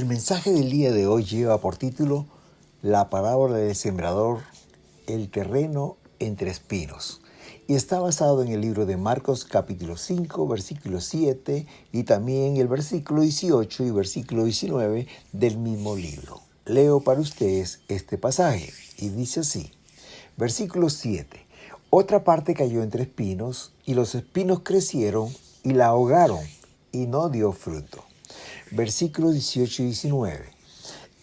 El mensaje del día de hoy lleva por título La parábola del sembrador, el terreno entre espinos. Y está basado en el libro de Marcos capítulo 5, versículo 7 y también el versículo 18 y versículo 19 del mismo libro. Leo para ustedes este pasaje y dice así. Versículo 7. Otra parte cayó entre espinos y los espinos crecieron y la ahogaron y no dio fruto. Versículos 18 y 19.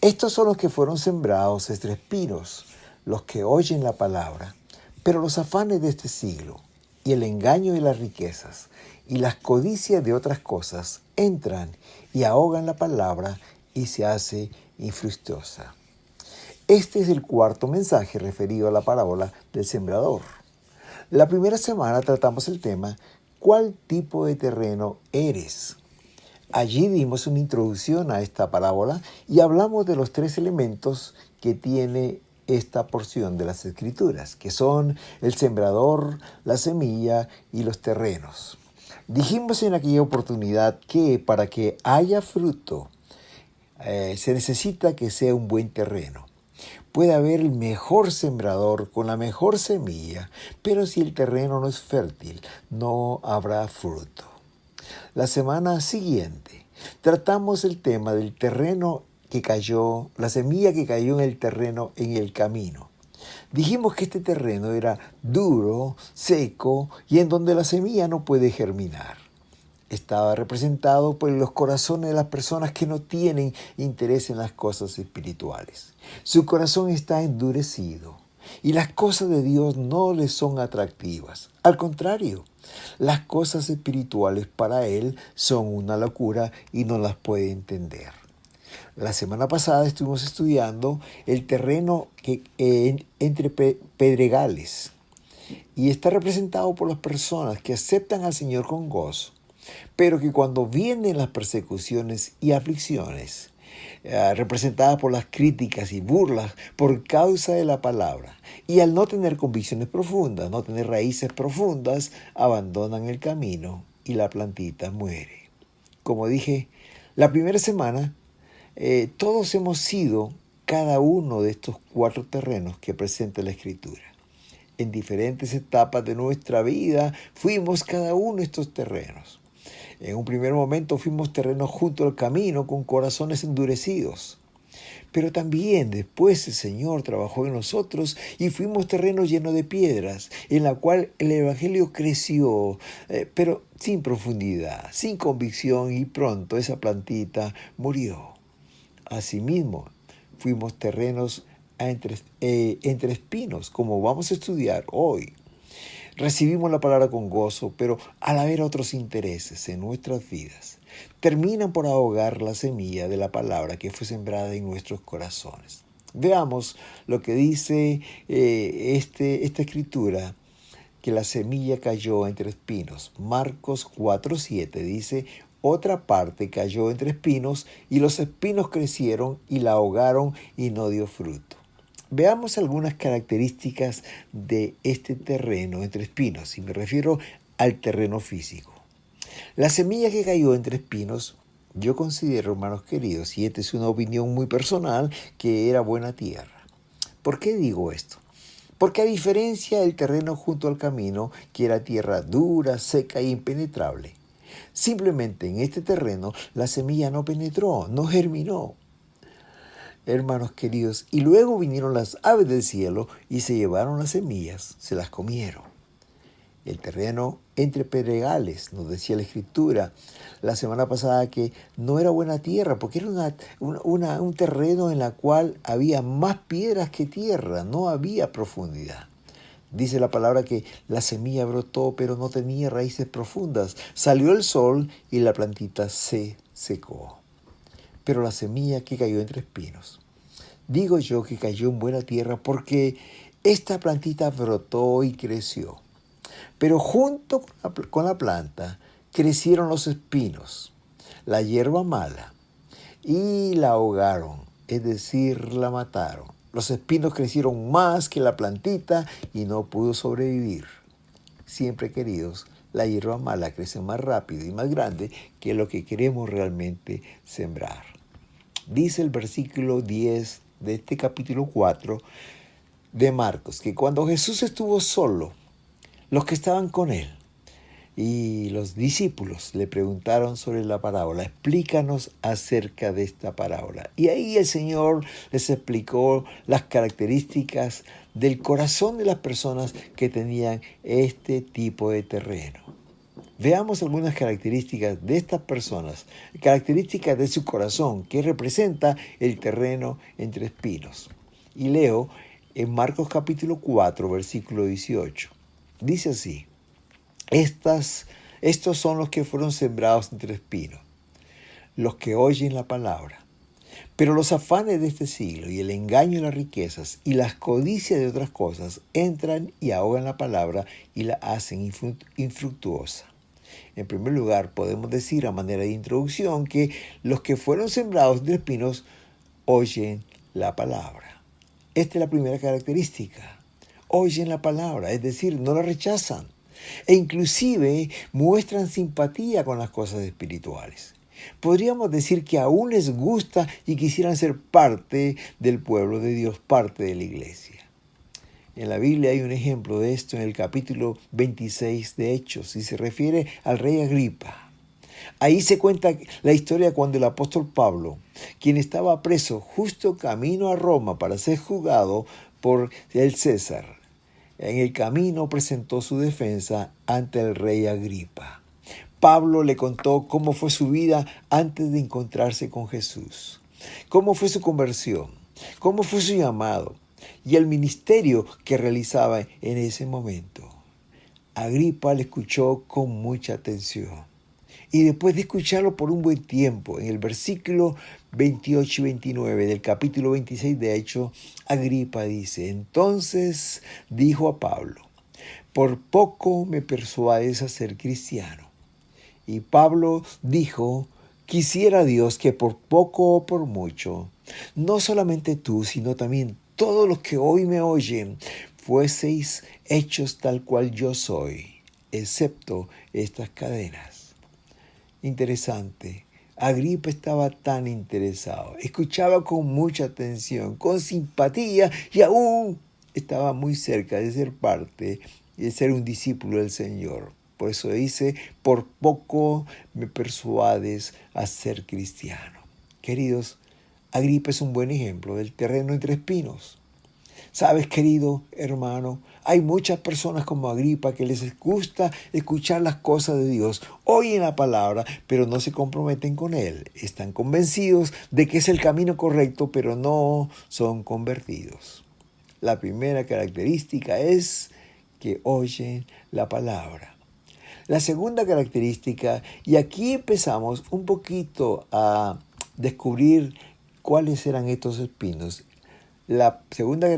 Estos son los que fueron sembrados entre espinos, los que oyen la palabra, pero los afanes de este siglo, y el engaño de las riquezas, y las codicias de otras cosas, entran y ahogan la palabra y se hace infructuosa. Este es el cuarto mensaje referido a la parábola del sembrador. La primera semana tratamos el tema ¿cuál tipo de terreno eres? Allí dimos una introducción a esta parábola y hablamos de los tres elementos que tiene esta porción de las Escrituras, que son el sembrador, la semilla y los terrenos. Dijimos en aquella oportunidad que para que haya fruto se necesita que sea un buen terreno. Puede haber el mejor sembrador con la mejor semilla, pero si el terreno no es fértil, no habrá fruto. La semana siguiente tratamos el tema del terreno que cayó, la semilla que cayó en el terreno en el camino. Dijimos que este terreno era duro, seco y en donde la semilla no puede germinar. Estaba representado por los corazones de las personas que no tienen interés en las cosas espirituales. Su corazón está endurecido y las cosas de Dios no les son atractivas. Al contrario, las cosas espirituales para él son una locura y no las puede entender. La semana pasada estuvimos estudiando el terreno entre pedregales y está representado por las personas que aceptan al Señor con gozo, pero que cuando vienen las persecuciones y aflicciones, representadas por las críticas y burlas por causa de la palabra, y al no tener convicciones profundas, no tener raíces profundas, abandonan el camino y la plantita muere. Como dije, la primera semana, todos hemos sido cada uno de estos cuatro terrenos que presenta la Escritura. En diferentes etapas de nuestra vida fuimos cada uno de estos terrenos. En un primer momento fuimos terrenos junto al camino con corazones endurecidos. Pero también después el Señor trabajó en nosotros y fuimos terrenos llenos de piedras, en la cual el Evangelio creció, pero sin profundidad, sin convicción, y pronto esa plantita murió. Asimismo, fuimos terrenos entre espinos, como vamos a estudiar hoy. Recibimos la palabra con gozo, pero al haber otros intereses en nuestras vidas, terminan por ahogar la semilla de la palabra que fue sembrada en nuestros corazones. Veamos lo que dice esta escritura, que la semilla cayó entre espinos. Marcos 4:7 dice, otra parte cayó entre espinos y los espinos crecieron y la ahogaron y no dio fruto. Veamos algunas características de este terreno entre espinos, y me refiero al terreno físico. La semilla que cayó entre espinos, yo considero, hermanos queridos, y esta es una opinión muy personal, que era buena tierra. ¿Por qué digo esto? Porque a diferencia del terreno junto al camino, que era tierra dura, seca e impenetrable, simplemente en este terreno la semilla no penetró, no germinó. Hermanos queridos, y luego vinieron las aves del cielo y se llevaron las semillas, se las comieron. El terreno entre pedregales, nos decía la Escritura la semana pasada, que no era buena tierra, porque era un terreno en el cual había más piedras que tierra, no había profundidad. Dice la palabra que la semilla brotó, pero no tenía raíces profundas. Salió el sol y la plantita se secó. Pero la semilla que cayó entre espinos, digo yo que cayó en buena tierra porque esta plantita brotó y creció. Pero junto con la planta crecieron los espinos, la hierba mala, y la ahogaron, es decir, la mataron. Los espinos crecieron más que la plantita y no pudo sobrevivir. Siempre, queridos, la hierba mala crece más rápido y más grande que lo que queremos realmente sembrar. Dice el versículo 10 de este capítulo 4 de Marcos, que cuando Jesús estuvo solo, los que estaban con él y los discípulos le preguntaron sobre la parábola. Explícanos acerca de esta parábola. Y ahí el Señor les explicó las características del corazón de las personas que tenían este tipo de terreno. Veamos algunas características de estas personas, características de su corazón que representa el terreno entre espinos. Y leo en Marcos capítulo 4, versículo 18. Dice así: estos son los que fueron sembrados entre espinos, los que oyen la palabra. Pero los afanes de este siglo y el engaño de las riquezas y las codicias de otras cosas entran y ahogan la palabra y la hacen infructuosa. En primer lugar, podemos decir a manera de introducción que los que fueron sembrados entre espinos oyen la palabra. Esta es la primera característica. Oyen la palabra, es decir, no la rechazan. E inclusive muestran simpatía con las cosas espirituales. Podríamos decir que aún les gusta y quisieran ser parte del pueblo de Dios, parte de la iglesia. En la Biblia hay un ejemplo de esto en el capítulo 26 de Hechos y se refiere al rey Agripa. Ahí se cuenta la historia cuando el apóstol Pablo, quien estaba preso justo camino a Roma para ser juzgado por el César, en el camino presentó su defensa ante el rey Agripa. Pablo le contó cómo fue su vida antes de encontrarse con Jesús, cómo fue su conversión, cómo fue su llamado y el ministerio que realizaba en ese momento. Agripa le escuchó con mucha atención. Y después de escucharlo por un buen tiempo, en el versículo 28 y 29 del capítulo 26 de Hechos, Agripa dice: entonces dijo a Pablo: por poco me persuades a ser cristiano. Y Pablo dijo: quisiera Dios que por poco o por mucho, no solamente tú, sino también todos los que hoy me oyen, fueseis hechos tal cual yo soy, excepto estas cadenas. Interesante. Agripa estaba tan interesado, escuchaba con mucha atención, con simpatía y aún estaba muy cerca de ser parte y de ser un discípulo del Señor. Por eso dice: por poco me persuades a ser cristiano. Queridos, Agripa es un buen ejemplo del terreno entre espinos. Sabes, querido hermano, hay muchas personas como Agripa que les gusta escuchar las cosas de Dios, oyen la palabra, pero no se comprometen con Él. Están convencidos de que es el camino correcto, pero no son convertidos. La primera característica es que oyen la palabra. La segunda característica, y aquí empezamos un poquito a descubrir cuáles eran estos espinos. La segunda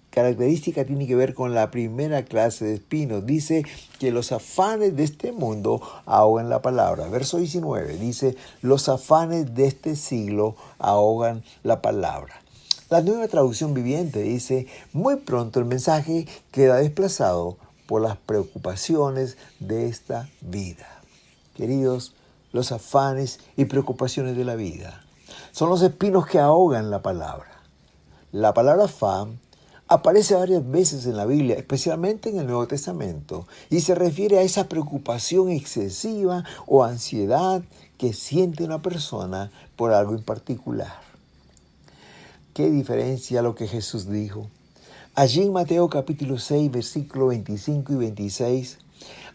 característica tiene que ver con la primera clase de espinos. Dice que los afanes de este mundo ahogan la palabra. Verso 19 dice: los afanes de este siglo ahogan la palabra. La Nueva Traducción Viviente dice: muy pronto el mensaje queda desplazado por las preocupaciones de esta vida. Queridos, los afanes y preocupaciones de la vida son los espinos que ahogan la palabra. La palabra afán aparece varias veces en la Biblia, especialmente en el Nuevo Testamento, y se refiere a esa preocupación excesiva o ansiedad que siente una persona por algo en particular. ¿Qué diferencia lo que Jesús dijo? Allí en Mateo capítulo 6, versículos 25 y 26,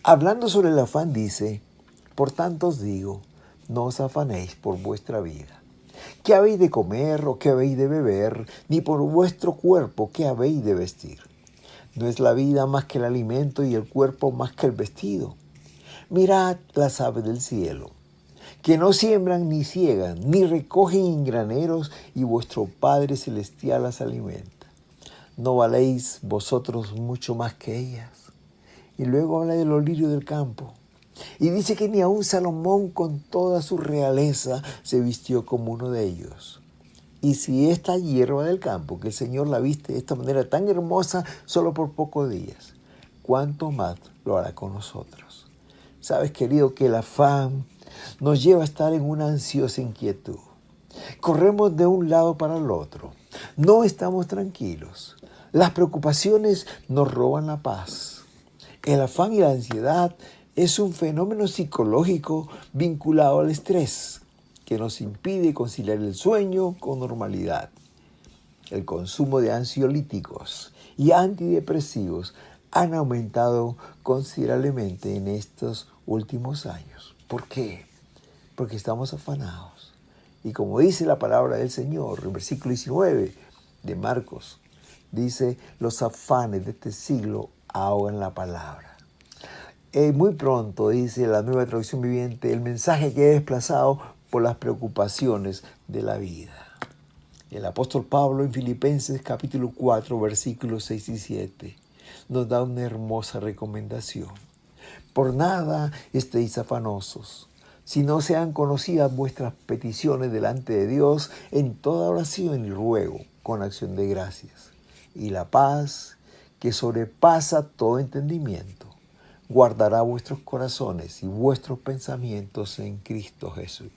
hablando sobre el afán, dice: por tanto os digo, no os afanéis por vuestra vida, ¿qué habéis de comer o qué habéis de beber? Ni por vuestro cuerpo, ¿qué habéis de vestir? ¿No es la vida más que el alimento y el cuerpo más que el vestido? Mirad las aves del cielo, que no siembran ni ciegan, ni recogen en graneros, y vuestro Padre Celestial las alimenta. ¿No valéis vosotros mucho más que ellas? Y luego habla de los lirios del campo. Y dice que ni aun Salomón con toda su realeza se vistió como uno de ellos. Y si esta hierba del campo, que el Señor la viste de esta manera tan hermosa solo por pocos días, ¿cuánto más lo hará con nosotros? Sabes, querido, que el afán nos lleva a estar en una ansiosa inquietud. Corremos de un lado para el otro. No estamos tranquilos. Las preocupaciones nos roban la paz. El afán y la ansiedad es un fenómeno psicológico vinculado al estrés que nos impide conciliar el sueño con normalidad. El consumo de ansiolíticos y antidepresivos han aumentado considerablemente en estos últimos años. ¿Por qué? Porque estamos afanados. Y como dice la palabra del Señor, en versículo 19 de Marcos, dice, los afanes de este siglo ahogan la palabra. Muy pronto, dice la Nueva Traducción Viviente, el mensaje queda desplazado por las preocupaciones de la vida. El apóstol Pablo en Filipenses capítulo 4, versículos 6 y 7, nos da una hermosa recomendación. Por nada estéis afanosos, si no sean conocidas vuestras peticiones delante de Dios en toda oración y ruego, con acción de gracias. Y la paz, que sobrepasa todo entendimiento, guardará vuestros corazones y vuestros pensamientos en Cristo Jesús.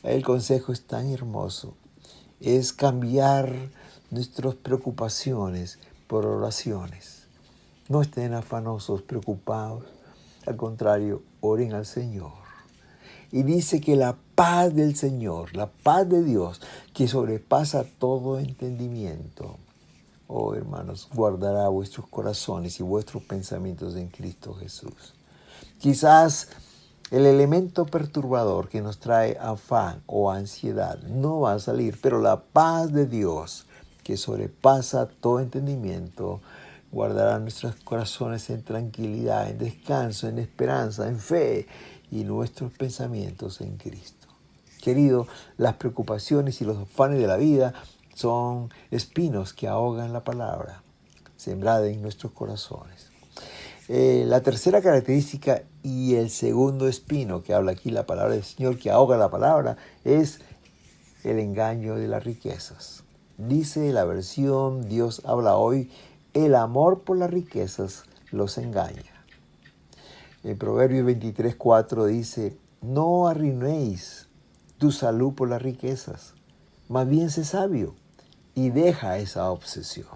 El consejo es tan hermoso. Es cambiar nuestras preocupaciones por oraciones. No estén afanosos, preocupados. Al contrario, oren al Señor. Y dice que la paz del Señor, la paz de Dios, que sobrepasa todo entendimiento, oh hermanos, guardará vuestros corazones y vuestros pensamientos en Cristo Jesús. Quizás el elemento perturbador que nos trae afán o ansiedad no va a salir, pero la paz de Dios, que sobrepasa todo entendimiento, guardará nuestros corazones en tranquilidad, en descanso, en esperanza, en fe y nuestros pensamientos en Cristo. Querido, las preocupaciones y los afanes de la vida son espinos que ahogan la palabra, sembrada en nuestros corazones. La tercera característica y el segundo espino que habla aquí la palabra del Señor, que ahoga la palabra, es el engaño de las riquezas. Dice la versión Dios habla hoy, el amor por las riquezas los engaña. En Proverbios 23:4 dice, no arruinéis tu salud por las riquezas, más bien sé sabio y deja esa obsesión.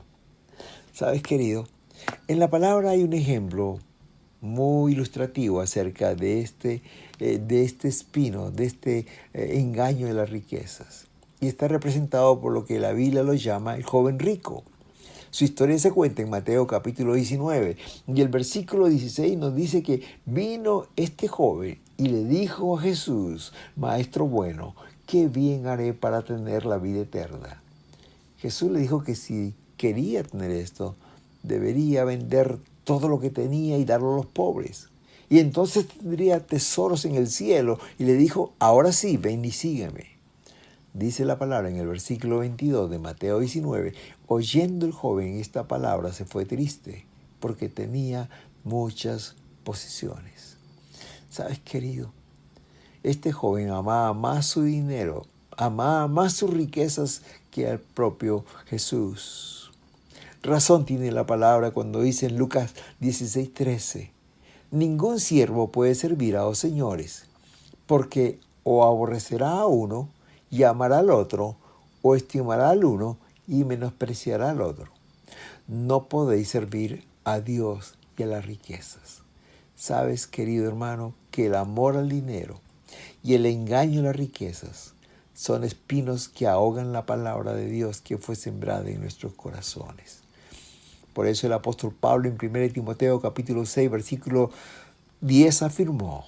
¿Sabes, querido? En la palabra hay un ejemplo muy ilustrativo acerca de este espino, de este engaño de las riquezas. Y está representado por lo que la Biblia lo llama el joven rico. Su historia se cuenta en Mateo capítulo 19 y el versículo 16 nos dice que vino este joven y le dijo a Jesús, Maestro bueno, ¿qué bien haré para tener la vida eterna? Jesús le dijo que si quería tener esto, debería vender todo lo que tenía y darlo a los pobres. Y entonces tendría tesoros en el cielo. Y le dijo, ahora sí, ven y sígueme. Dice la palabra en el versículo 22 de Mateo 19, oyendo el joven esta palabra se fue triste, porque tenía muchas posesiones. ¿Sabes, querido? Este joven amaba más su dinero, amaba más sus riquezas que al propio Jesús. Razón tiene la palabra cuando dice en Lucas 16:13, ningún siervo puede servir a dos señores, porque o aborrecerá a uno y amará al otro, o estimará al uno y menospreciará al otro. No podéis servir a Dios y a las riquezas. Sabes, querido hermano, que el amor al dinero y el engaño a las riquezas son espinos que ahogan la palabra de Dios que fue sembrada en nuestros corazones. Por eso el apóstol Pablo en 1 Timoteo capítulo 6, versículo 10 afirmó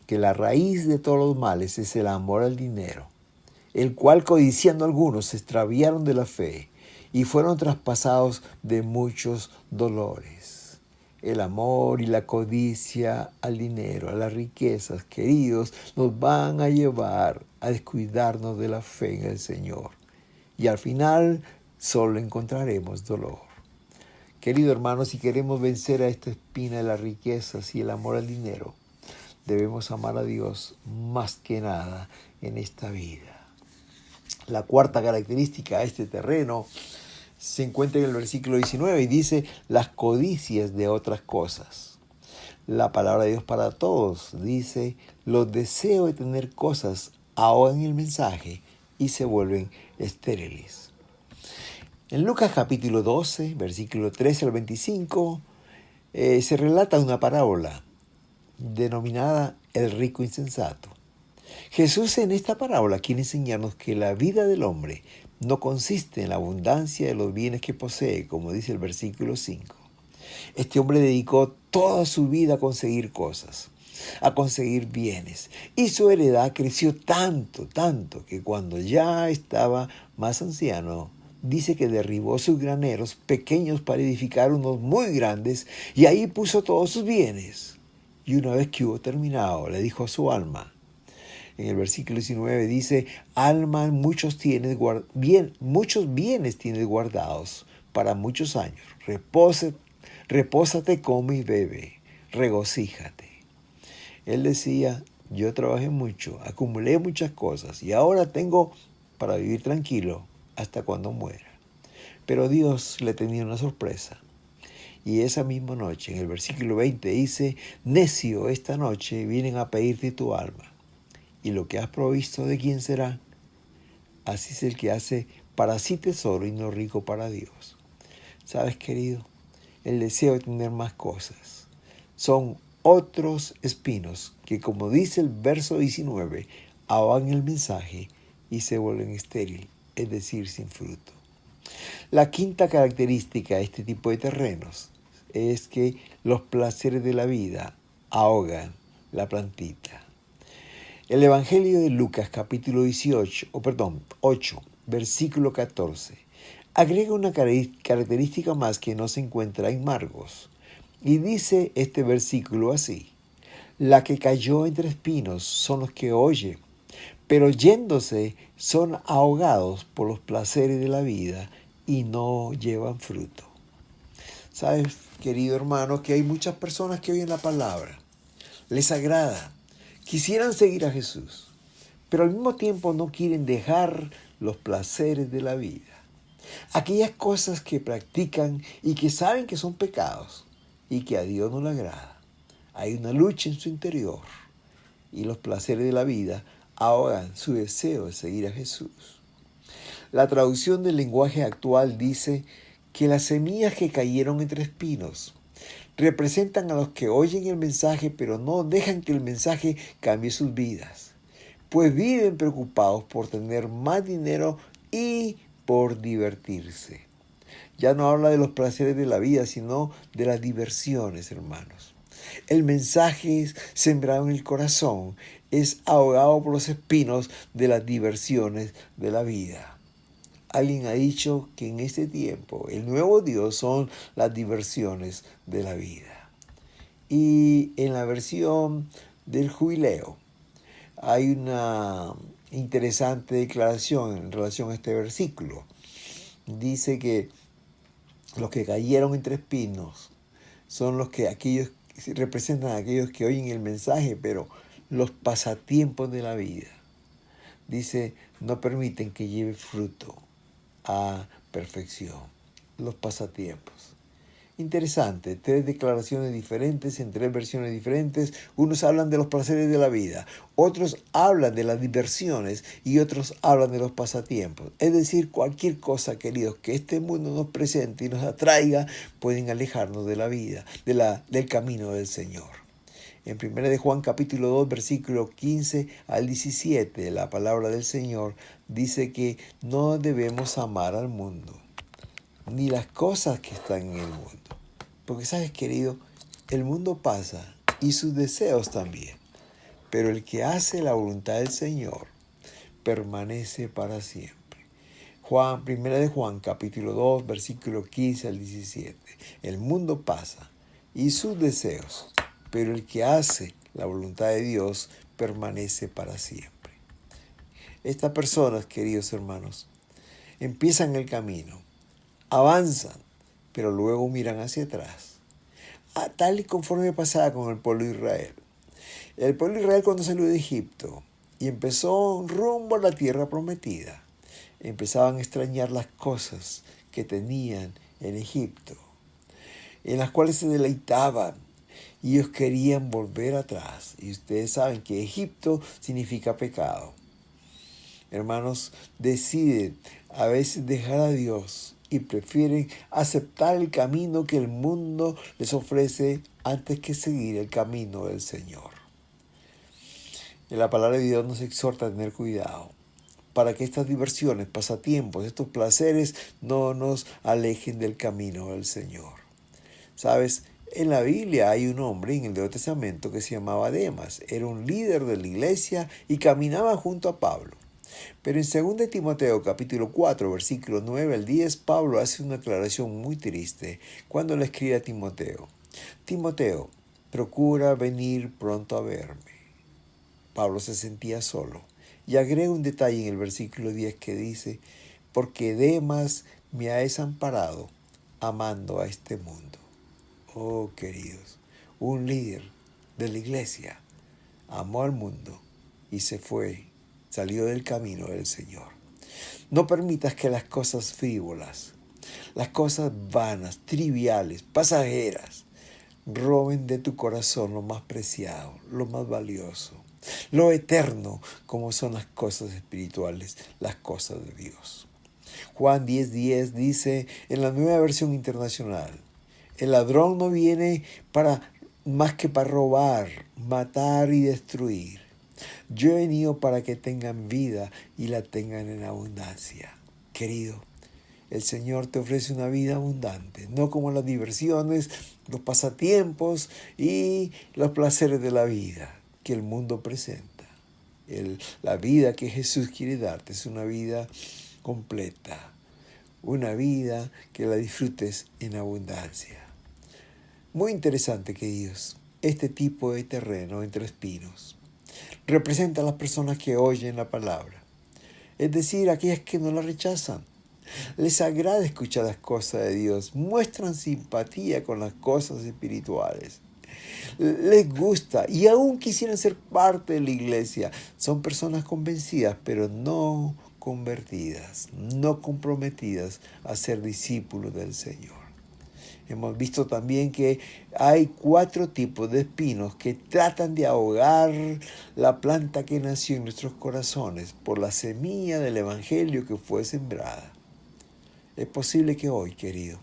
que la raíz de todos los males es el amor al dinero, el cual codiciando algunos se extraviaron de la fe y fueron traspasados de muchos dolores. El amor y la codicia al dinero, a las riquezas, queridos, nos van a llevar a descuidarnos de la fe en el Señor. Y al final solo encontraremos dolor. Querido hermano, si queremos vencer a esta espina de las riquezas y el amor al dinero, debemos amar a Dios más que nada en esta vida. La cuarta característica de este terreno se encuentra en el versículo 19 y dice las codicias de otras cosas. La palabra de Dios para todos dice los deseos de tener cosas ahogan el mensaje y se vuelven estériles. En Lucas capítulo 12, versículo 13 al 25, se relata una parábola denominada el rico insensato. Jesús en esta parábola quiere enseñarnos que la vida del hombre no consiste en la abundancia de los bienes que posee, como dice el versículo 5. Este hombre dedicó toda su vida a conseguir cosas, a conseguir bienes, y su heredad creció tanto, que cuando ya estaba más anciano, dice que derribó sus graneros pequeños para edificar unos muy grandes, y ahí puso todos sus bienes. Y una vez que hubo terminado, le dijo a su alma, en el versículo 19 dice, alma, muchos bienes tienes guardados para muchos años. Repósate, come y bebe, regocíjate. Él decía, yo trabajé mucho, acumulé muchas cosas y ahora tengo para vivir tranquilo hasta cuando muera. Pero Dios le tenía una sorpresa. Y esa misma noche, en el versículo 20 dice, necio, esta noche vienen a pedirte tu alma. Y lo que has provisto, ¿de quién será? Así es el que hace para sí tesoro y no rico para Dios. ¿Sabes, querido? El deseo de tener más cosas son otros espinos que, como dice el verso 19, ahogan el mensaje y se vuelven estériles, es decir, sin fruto. La quinta característica de este tipo de terrenos es que los placeres de la vida ahogan la plantita. El Evangelio de Lucas, capítulo 8, versículo 14, agrega una característica más que no se encuentra en Marcos. Y dice este versículo así, la que cayó entre espinos son los que oyen, pero yéndose son ahogados por los placeres de la vida y no llevan fruto. Sabes, querido hermano, que hay muchas personas que oyen la palabra, les agrada, quisieran seguir a Jesús, pero al mismo tiempo no quieren dejar los placeres de la vida. Aquellas cosas que practican y que saben que son pecados y que a Dios no le agrada. Hay una lucha en su interior y los placeres de la vida ahogan su deseo de seguir a Jesús. La traducción del lenguaje actual dice que las semillas que cayeron entre espinos representan a los que oyen el mensaje pero no dejan que el mensaje cambie sus vidas, pues viven preocupados por tener más dinero y por divertirse. Ya no habla de los placeres de la vida, sino de las diversiones, hermanos. El mensaje sembrado en el corazón es ahogado por los espinos de las diversiones de la vida. Alguien ha dicho que en este tiempo el nuevo Dios son las diversiones de la vida. Y en la versión del Jubileo hay una interesante declaración en relación a este versículo. Dice que los que cayeron entre espinos son aquellos representan a aquellos que oyen el mensaje, pero los pasatiempos de la vida, dice, no permiten que lleve fruto a perfección. Los pasatiempos. Interesante, 3 declaraciones diferentes en 3 versiones diferentes. Unos hablan de los placeres de la vida, otros hablan de las diversiones y otros hablan de los pasatiempos. Es decir, cualquier cosa, queridos, que este mundo nos presente y nos atraiga, pueden alejarnos de la vida, del camino del Señor. En 1 de Juan capítulo 2, versículo 15 al 17, la palabra del Señor dice que no debemos amar al mundo, ni las cosas que están en el mundo. Porque sabes, querido, el mundo pasa y sus deseos también. Pero el que hace la voluntad del Señor permanece para siempre. 1 de Juan, capítulo 2, versículo 15 al 17. El mundo pasa y sus deseos, pero el que hace la voluntad de Dios permanece para siempre. Estas personas, queridos hermanos, empiezan el camino, avanzan, pero luego miran hacia atrás. Tal y conforme pasaba con el pueblo de Israel. El pueblo de Israel, cuando salió de Egipto y empezó rumbo a la tierra prometida, empezaban a extrañar las cosas que tenían en Egipto, en las cuales se deleitaban, y ellos querían volver atrás. Y ustedes saben que Egipto significa pecado. Hermanos, deciden a veces dejar a Dios y prefieren aceptar el camino que el mundo les ofrece antes que seguir el camino del Señor. Y la palabra de Dios nos exhorta a tener cuidado para que estas diversiones, pasatiempos, estos placeres no nos alejen del camino del Señor. ¿Sabes? En la Biblia hay un hombre en el Nuevo Testamento que se llamaba Demas. Era un líder de la iglesia y caminaba junto a Pablo. Pero en 2 Timoteo capítulo 4, versículos 9 al 10, Pablo hace una aclaración muy triste cuando le escribe a Timoteo. Timoteo, procura venir pronto a verme. Pablo se sentía solo. Y agrega un detalle en el versículo 10 que dice, porque Demas me ha desamparado amando a este mundo. Oh, queridos, un líder de la iglesia amó al mundo y se fue, salió del camino del Señor. No permitas que las cosas frívolas, las cosas vanas, triviales, pasajeras, roben de tu corazón lo más preciado, lo más valioso, lo eterno, como son las cosas espirituales, las cosas de Dios. Juan 10:10 dice en la Nueva Versión Internacional, el ladrón no viene más que para robar, matar y destruir. Yo he venido para que tengan vida y la tengan en abundancia. Querido, el Señor te ofrece una vida abundante, no como las diversiones, los pasatiempos y los placeres de la vida que el mundo presenta. La vida que Jesús quiere darte es una vida completa, una vida que la disfrutes en abundancia. Muy interesante, queridos, este tipo de terreno entre espinos representa a las personas que oyen la palabra, es decir, aquellas que no la rechazan. Les agrada escuchar las cosas de Dios, muestran simpatía con las cosas espirituales. Les gusta y aún quisieran ser parte de la iglesia. Son personas convencidas, pero no convertidas, no comprometidas a ser discípulos del Señor. Hemos visto también que hay 4 tipos de espinos que tratan de ahogar la planta que nació en nuestros corazones por la semilla del Evangelio que fue sembrada. Es posible que hoy, querido,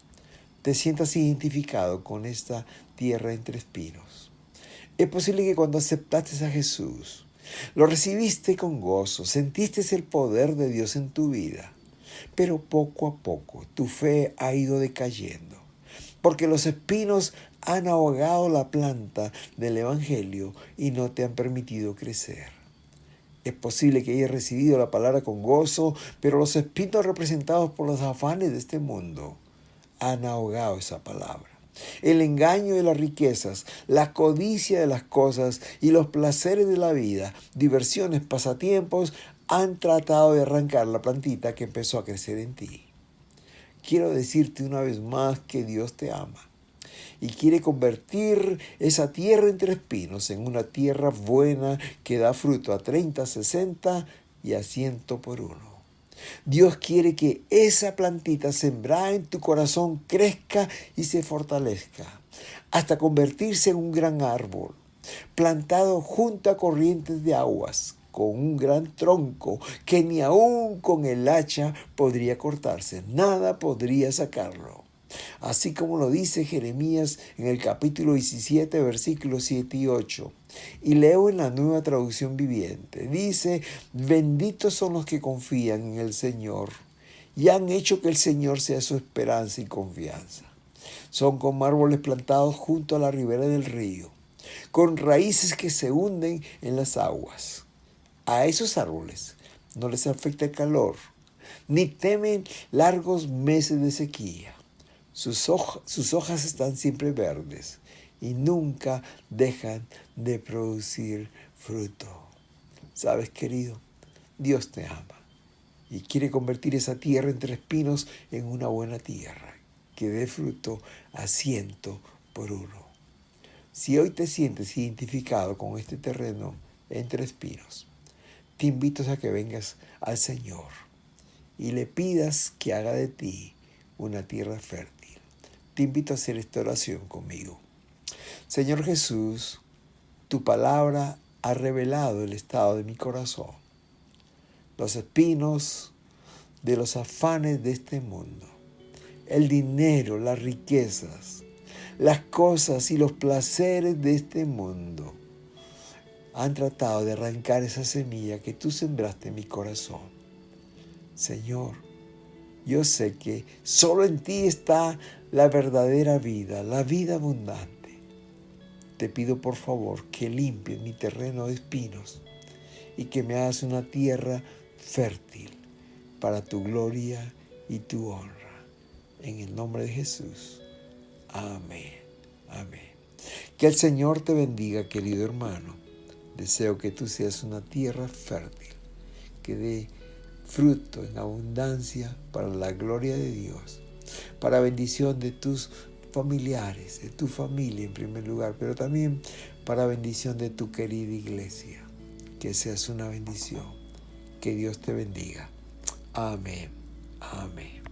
te sientas identificado con esta tierra entre espinos. Es posible que cuando aceptaste a Jesús, lo recibiste con gozo, sentiste el poder de Dios en tu vida, pero poco a poco tu fe ha ido decayendo, porque los espinos han ahogado la planta del Evangelio y no te han permitido crecer. Es posible que hayas recibido la palabra con gozo, pero los espinos representados por los afanes de este mundo han ahogado esa palabra. El engaño de las riquezas, la codicia de las cosas y los placeres de la vida, diversiones, pasatiempos, han tratado de arrancar la plantita que empezó a crecer en ti. Quiero decirte una vez más que Dios te ama y quiere convertir esa tierra entre espinos en una tierra buena que da fruto a 30, 60 y a 100 por uno. Dios quiere que esa plantita sembrada en tu corazón crezca y se fortalezca hasta convertirse en un gran árbol, plantado junto a corrientes de aguas, con un gran tronco que ni aún con el hacha podría cortarse, nada podría sacarlo. Así como lo dice Jeremías en el capítulo 17, versículos 7 y 8. Y leo en la Nueva Traducción Viviente. Dice, benditos son los que confían en el Señor y han hecho que el Señor sea su esperanza y confianza. Son como árboles plantados junto a la ribera del río, con raíces que se hunden en las aguas. A esos árboles no les afecta el calor, ni temen largos meses de sequía. Sus hojas están siempre verdes y nunca dejan de producir fruto. ¿Sabes, querido? Dios te ama y quiere convertir esa tierra entre espinos en una buena tierra que dé fruto a 100 por uno. Si hoy te sientes identificado con este terreno entre espinos, te invito a que vengas al Señor y le pidas que haga de ti una tierra fértil. Te invito a hacer esta oración conmigo. Señor Jesús, tu palabra ha revelado el estado de mi corazón. los espinos de los afanes de este mundo, el dinero, las riquezas, las cosas y los placeres de este mundo han tratado de arrancar esa semilla que tú sembraste en mi corazón. Señor, yo sé que solo en ti está la verdadera vida, la vida abundante. Te pido por favor que limpies mi terreno de espinos y que me hagas una tierra fértil para tu gloria y tu honra. En el nombre de Jesús. Amén. Amén. Que el Señor te bendiga, querido hermano. Deseo que tú seas una tierra fértil, que dé fruto en abundancia para la gloria de Dios, para bendición de tus familiares, de tu familia en primer lugar, pero también para bendición de tu querida iglesia. Que seas una bendición. Que Dios te bendiga. Amén. Amén.